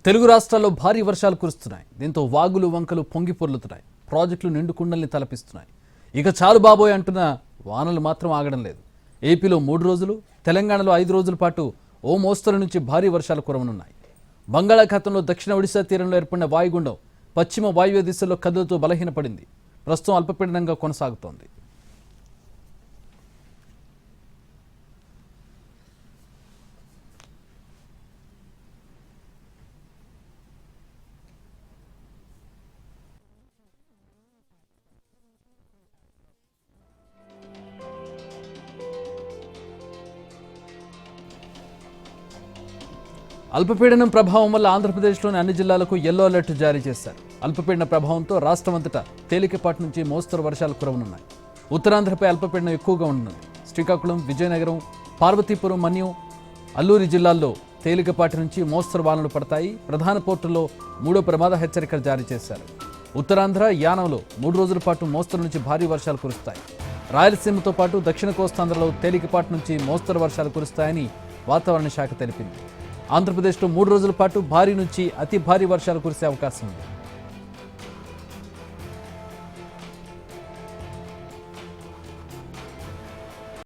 తెలుగు రాష్ట్రాల్లో భారీ వర్షాలు కురుస్తున్నాయి. దీంతో వాగులు వంకలు పొంగి పొర్లుతున్నాయి. ప్రాజెక్టులు నిండు కుండల్ని తలపిస్తున్నాయి. ఇక చాలు బాబోయ్ అంటున్న వానలు మాత్రం ఆగడం లేదు. ఏపీలో 3 రోజులు, తెలంగాణలో 5 రోజుల పాటు ఓ మోస్తరు నుంచి భారీ వర్షాలు కురవనున్నాయి. బంగాళాఖాతంలో దక్షిణ ఒడిశా తీరంలో ఏర్పడిన వాయుగుండం పశ్చిమ వాయువ్య దిశలో కదులుతూ బలహీనపడింది. ప్రస్తుతం అల్పపీడనంగా కొనసాగుతోంది. అల్పపీడనం ప్రభావం వల్ల ఆంధ్రప్రదేశ్లోని అన్ని జిల్లాలకు యెల్లో అలర్ట్ జారీ చేశారు. అల్పపీడన ప్రభావంతో రాష్ట్రమంతటా తేలికపాటి నుంచి మోస్తరు వర్షాలు కురవనున్నాయి. ఉత్తరాంధ్రపై అల్పపీడనం ఎక్కువగా ఉంటుంది. శ్రీకాకుళం, విజయనగరం, పార్వతీపురం, మన్యం, అల్లూరి జిల్లాల్లో తేలికపాటి నుంచి మోస్తరు వానలు పడతాయి. ప్రధాన పోర్టుల్లో 3వ ప్రమాద హెచ్చరికలు జారీ చేశారు. ఉత్తరాంధ్ర, యానంలో 3 రోజుల పాటు మోస్తరు నుంచి భారీ వర్షాలు కురుస్తాయి. రాయలసీమతో పాటు దక్షిణ కోస్తాంధ్రలో తేలికపాటి నుంచి మోస్తరు వర్షాలు కురుస్తాయని వాతావరణ శాఖ తెలిపింది. ఆంధ్రప్రదేశ్లో 3 రోజుల పాటు భారీ నుంచి అతి భారీ వర్షాలు కురిసే అవకాశం ఉంది.